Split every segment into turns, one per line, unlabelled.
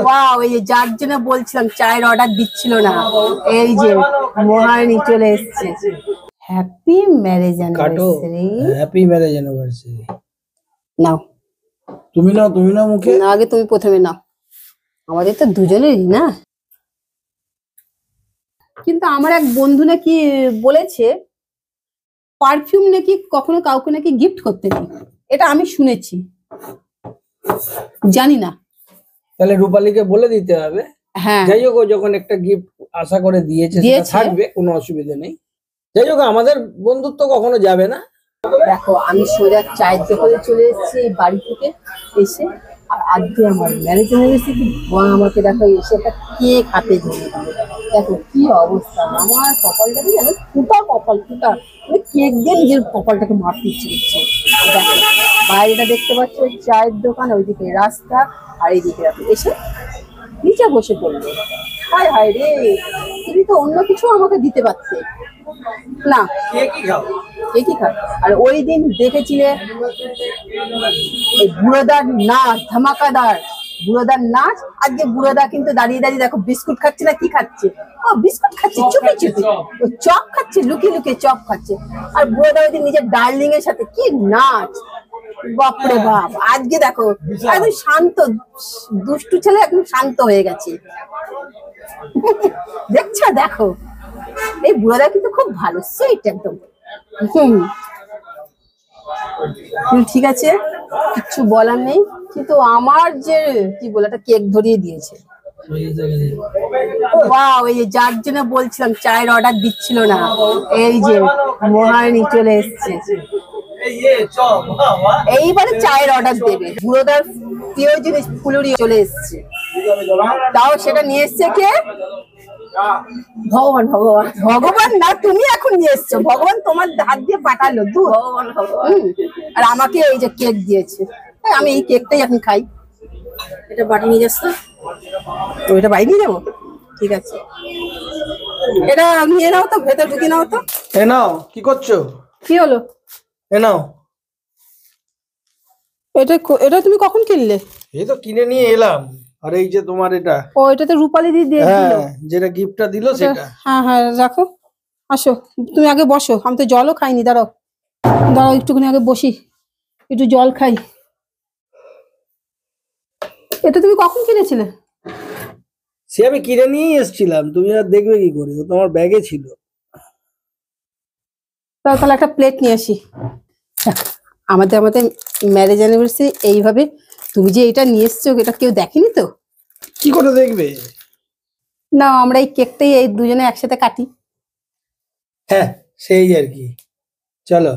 Wow, এই যে যার জন্য বলছিলাম চায়ের অর্ডার দিচ্ছিল না, এই যে মহারানী চলে এসেছে। Happy marriage anniversary.
Happy marriage anniversary.
নাও
তুমি নাও মুখে।
না, আগে তুমি প্রথমে নাও, আমাদের তো দুজনেরই না। কিন্তু আমার এক বন্ধু নাকি বলেছে পারফিউম নাকি কখনো কাউকে নাকি গিফট করতে নেই, এটা আমি শুনেছি, জানি না।
তাহলে রূপালীকে বলে দিতে হবে।
হ্যাঁ,
যাই হোক, যখন একটা গিফট আশা করে দিয়েছে সেটা থাকবে, কোনো অসুবিধা নেই। যাই হোক, আমাদের বন্ধুত্ব কখনো যাবে না।
দেখো আমি সোজা চায়ের দোকানে চলে এসেছি বাড়ি থেকে এসে, আর আজকে আমার ম্যারেজ অ্যানিভার্সারি, মা আমাকে দেখো এসে একটা কেক হাতে ধরে দিল। দেখো কি অবস্থা, আমার কপালটাকে যেন ফুটা কপাল, ফুটা মানে কেক দিয়ে নিজের কপালটাকে মারতে ইচ্ছে করছে। দেখো বাইরেটা দেখতে পাচ্ছ, চায়ের দোকান, ওইদিকে রাস্তা, আর এইদিকে দেখো এসে নিচে বসে পড়লো। হায় হায় রে, তুমি তো অন্য কিছু আমাকে দিতে পারতে না, একই খাও। আর ওই দিন দেখেছিলে বুড়োদার নাচ, ধামাকাদার বুড়োদার নাচ। আজকে বুড়োদা কিন্তু দাঁড়িয়ে দাঁড়িয়ে দেখো বিস্কুট খাচ্ছে না কি খাচ্ছে, ও বিস্কুট খাচ্ছে চুপি চুপি, ও চপ খাচ্ছে লুকিয়ে লুকিয়ে চপ খাচ্ছে। আর বুড়োদা ওই দিন নিজের ডার্লিং এর সাথে কি নাচ, বাপরে বাপ। আজকে দেখো একদম শান্ত, দুষ্টু ছেলে একদম শান্ত হয়ে গেছে। দেখছো, দেখো এই বুড়োদা কিন্তু খুব ভালো, সুইট একদম। ঠিক আছে, কিচ্ছু বলার নেই। কিন্তু আমার যে কি বলে একটা কেক ধরিয়ে দিয়েছে। ওয়াও, এই যে যার জন্য বলছিলাম চায়ের অর্ডার দিচ্ছিল না, এই যে মহারানী চলে এসেছে। এইবারে চায়ের অর্ডার দেবে। বুড়োদার প্রিয় জিনিস ফুলুরি চলে এসছে, তাও সেটা নিয়ে এসছে কে? ভগবান। ভগবান ভগবান না, তুমি এখন নিয়ে এসছো, ভগবান তোমার হাত দিয়ে পাঠালো দুধ। আর আমাকে এই যে কেক দিয়েছে, আমি এই কেকটাই এখন খাই। এটা বাড়ি নিয়ে যাস তো, এটা বাড়ি নিয়ে যাবো, ঠিক আছে। এটা নিয়ে নাও তো, ভেতর ঢুকিয়ে নাও তো।
এ নাও, কি করছো?
কি হলো?
এ নাও।
এটা তুমি কখন কিনলে?
এই তো কিনে নিয়ে এলাম। আর এই যে তোমার এটা,
ও এটা তো রূপালী দি দিয়ে দিল।
হ্যাঁ, যেটা গিফটটা দিল সেটা।
হ্যাঁ হ্যাঁ, রাখো, আসো তুমি আগে বসো, আমি তো জলও খাইনি, দাঁড়াও দাঁড়াও একটুখানি আগে বসি, একটু জল খাই। এটা তুমি কখন কিনেছিলে?
সে আমি কিনে নিয়েই এসেছিলাম, তুমি আর দেখবে কি করে, ও তোমার ব্যাগে ছিল।
তাহলে একটা প্লেট নিয়ে আসি। আমাদের আমাদের ম্যারেজ অ্যানিভার্সারি এইভাবে, তুমি যে এটা নিয়ে এসছো এটা কেউ দেখেনি তো।
কি করে দেখবে?
না, আমরা এই কেকটাই এই দুজনে একসাথে কাটি।
হ্যাঁ, সেই আর কি। চলো,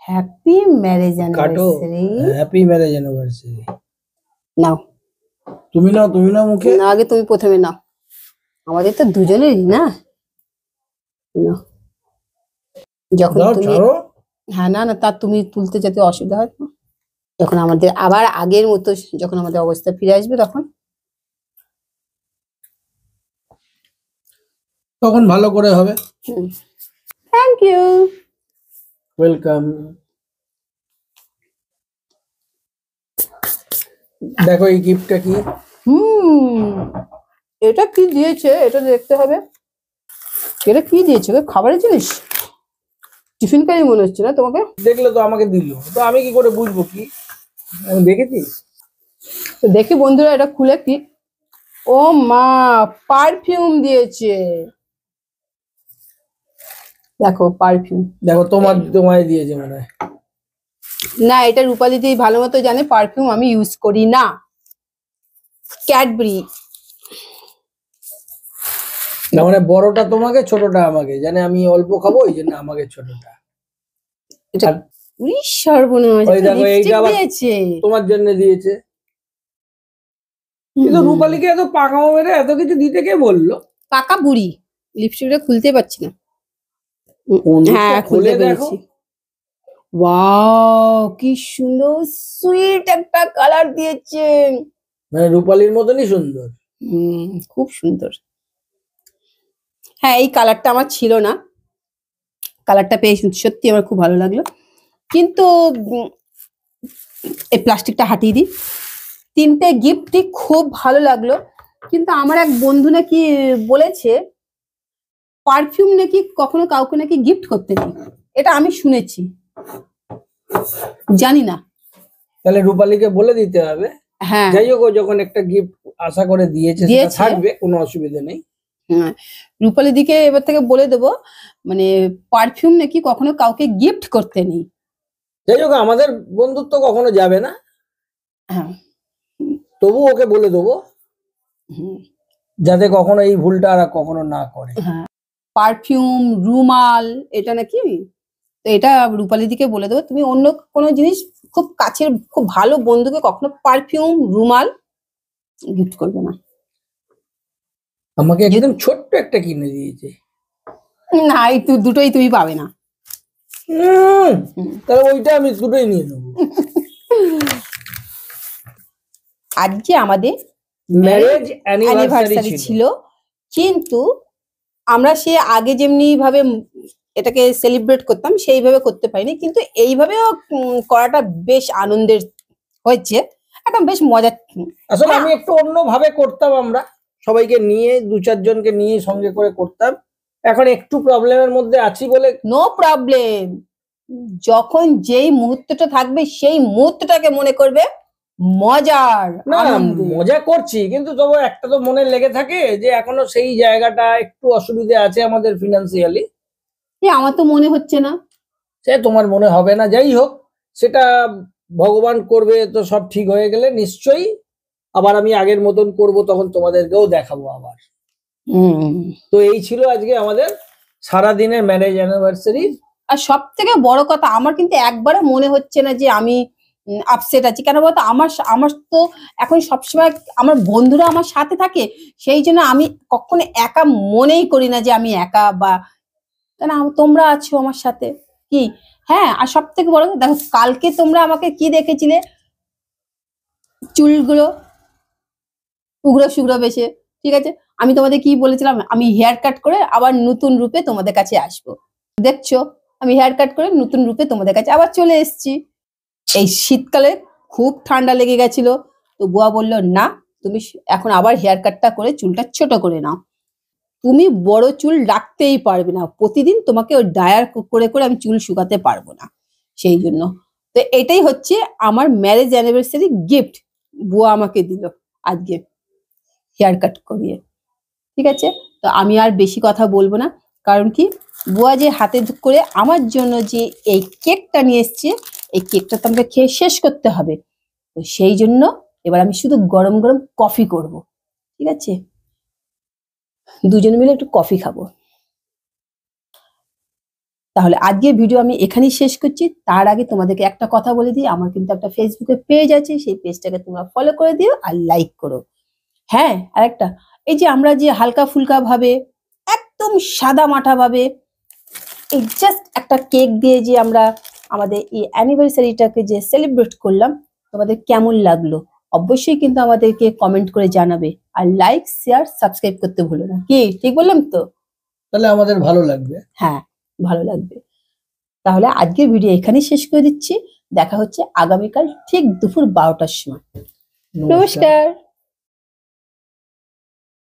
হ্যাপি ম্যারেজ
কাটো।
অ্যানিভার্সারি।
Happy marriage anniversary.
নাও
তুমি নাও মুখে।
না, আগে তুমি প্রথমে নাও, আমাদের তো দুজনেরই না। নাও, যখন তুমি, হ্যাঁ না না, তা তুমি তুলতে যেতে অসুবিধা হয় না, যখন আমাদের আবার আগের মতো যখন আমাদের অবস্থা ফিরে আসবে
তখন ভালো করে হবে।
Thank you,
welcome. দেখো এই গিফটটা কি।
এটা কি দিয়েছে, এটা দেখতে হবে। এটা কি দিয়েছে? খাবারের জিনিস, টিফিন কারি মনে হচ্ছে না তোমাকে?
দেখলে তো আমাকে দিল, তো আমি কি করে বুঝবো কি? আমি দেখেছি
তো দেখি বন্ধুরা, এটা খুলে কি, ও মা, পারফিউম দিয়েছে। দেখো পারফিউম,
দেখো তোমায় দিয়েছে মনে হয়।
না, এটা রূপালী দি ভালো মতো জানে পারফিউম আমি ইউজ করি না। ক্যাডবেরি।
না মানে বড়টা তোমাকে, ছোটটা আমাকে, জানে আমি অল্প খাবো ওই জন্য আমাকে ছোটটা।
এটা উই সর্বনাশ, লিপস্টিক দিয়েছে
তোমার জন্য দিয়েছে। কিন্তু রূপালীকে এত পাকামো মেরে এত কিছু দিতে কে বললো?
পাকা বুড়ি, লিপস্টিকটা খুলতে পারছি না। হ্যাঁ, খুলে পেরেছি। ওয়াও, কি সুন্দর সুইট একটা কালার দিয়েছে,
মানে রূপালীর মতনই সুন্দর।
খুব সুন্দর। হ্যাঁ, এই কালারটা আমার ছিল না, কালারটা পেয়ে সত্যি আমার খুব ভালো লাগলো। কিন্তু এই প্লাস্টিকটা হাটিয়ে দিই, তিনটে গিফটই খুব ভালো লাগলো, কিন্তু আমার এক বন্ধু নাকি বলেছে পারফিউম নাকি কখনো কাউকে নাকি গিফট করতে নেই, এটা আমি শুনেছি, জানি না।
তাহলে রূপালীকে বলে দিতে হবে।
হ্যাঁ
যাই হোক, ও যখন একটা গিফট আশা করে দিয়েছে সেটা
দিয়েছে।
থাকবে, কোনো অসুবিধা নেই।
হ্যাঁ, রূপালী দিকে এবার থেকে বলে দেবো, মানে পারফিউম নাকি কখনো কাউকে গিফট করতে নেই।
যাই হোক, আমাদের বন্ধুত্ব কখনো যাবে না,
হ্যাঁ
তবু ওকে বলে দেবো
হুম,
যাতে কখনো এই ভুলটা আর কখনো না করে।
হ্যাঁ পারফিউম, রুমাল, এটা নাকি, তো এটা রূপালী দিকে বলে দেবো, তুমি অন্য কোনো জিনিস খুব কাছের খুব ভালো বন্ধুকে কখনো পারফিউম, রুমাল গিফট করবে না।
আমাকে একদম ছোট্ট একটা কিনে দিয়েছে।
না, এই দুটোই তুমি পাবে না।
তাহলে ওইটা আমি দুটোই নিয়ে নেবো।
আজকে আমাদের
ম্যারেজ
অ্যানিভার্সারি ছিল, কিন্তু আমরা সে আগে যেমনি ভাবে এটাকে সেলিব্রেট করতাম সেইভাবে করতে পারিনি, কিন্তু এইভাবেও করাটা বেশ আনন্দের হয়েছে, একটা বেশ মজার।
আসলে আমি একটু অন্য ভাবে করতাম, আমরা সবাইকে নিয়ে 2-4 জনকে নিয়ে সঙ্গে করে করতাম। এখন একটু প্রবলেমের মধ্যে আছি বলে।
নো প্রবলেম, যখন যেই মুহূর্তটা থাকবে সেই মুহূর্তটাকে মনে করবে মজার।
না, মজা করছি, কিন্তু তবু একটা তো মনে লেগে থাকে যে এখনো সেই জায়গাটা একটু অসুবিধে আছে আমাদের ফিনান্সিয়ালি।
আমার তো মনে হচ্ছে না।
সে তোমার মনে হবে না, যাই হোক, সেটা ভগবান করবে, তো সব ঠিক হয়ে গেলে নিশ্চয়ই আবার আমি আগের মতন করব, তখন তোমাদেরকেও দেখাবো আবার। তো এই ছিল আজকে আমাদের সারাদিনের ম্যারেজ অ্যানিভার্সারি।
আর সব থেকে বড় কথা, আমার কিন্তু একবারে মনে হচ্ছে না যে আমি আপসেট আছি। কেন বলতো, আমার তো এখন সবসময় আমার বন্ধুরা আমার সাথে থাকে, সেই জন্য আমি কখনো একা মনেই করি না যে আমি একা, বা কেন তোমরা আছো আমার সাথে কি। হ্যাঁ, আর সব থেকে বড় কথা, দেখো কালকে তোমরা আমাকে কি দেখেছিলে, চুলগুলো উগ্র শুগ্র বেশে, ঠিক আছে, আমি তোমাদের কি বলেছিলাম, আমি হেয়ার কাট করে আবার নতুন রূপে তোমাদের কাছে আসবো। দেখছো, আমি হেয়ার কাট করে নতুন রূপে তোমাদের কাছে আবার চলে এসেছি। এই শীতকালে খুব ঠান্ডা লেগে গেছিল, তো বুয়া বললো না, তুমি এখন আবার হেয়ার কাটটা করে চুলটা ছোট করে নাও, তুমি বড় চুল রাখতেই পারবে না, প্রতিদিন তোমাকে ওই ডায়ার করে করে আমি চুল শুকাতে পারবো না, সেই জন্য। তো এটাই হচ্ছে আমার ম্যারেজ অ্যানিভার্সারি গিফট, বুয়া আমাকে দিল আজকে হেয়ার কাট করিয়ে। ঠিক আছে, তো আমি আর বেশি কথা বলবো না, কারণ কি বুয়া যে হাতে করে আমার জন্য যে এই কেকটা নিয়ে এসছে, এই কেকটা তো আমাকে খেয়ে শেষ করতে হবে, তো সেই জন্য এবার আমি শুধু গরম গরম কফি করব। ঠিক আছে, দুজনে মিলে একটু কফি খাবো। তাহলে আজকের ভিডিও আমি এখানেই শেষ করছি। তার আগে তোমাদেরকে একটা কথা বলে দিই, আমার কিন্তু একটা ফেসবুকে পেজ আছে, সেই পেজটাকে তোমরা ফলো করে দিও আর লাইক করো। হ্যাঁ, আর একটা, এই যে আমরা যে হালকা ফুলকা ভাবে, একদম সাদা মাঠা ভাবে এই জাস্ট একটা কেক দিয়ে যে আমরা আমাদের এই অ্যানিভার্সারিটাকে যে সেলিব্রেট করলাম, তোমাদের কেমন লাগলো অবশ্যই কিন্তু আমাদেরকে কমেন্ট করে জানাবে, আর লাইক, শেয়ার, সাবস্ক্রাইব করতে ভুলো না। কি ঠিক বললাম তো?
তাহলে আমাদের ভালো লাগবে।
হ্যাঁ, ভালো লাগবে। তাহলে আজকের ভিডিও এখানেই শেষ করে দিচ্ছি, দেখা হচ্ছে আগামীকাল ঠিক দুপুর 12টার সময়। নমস্কার।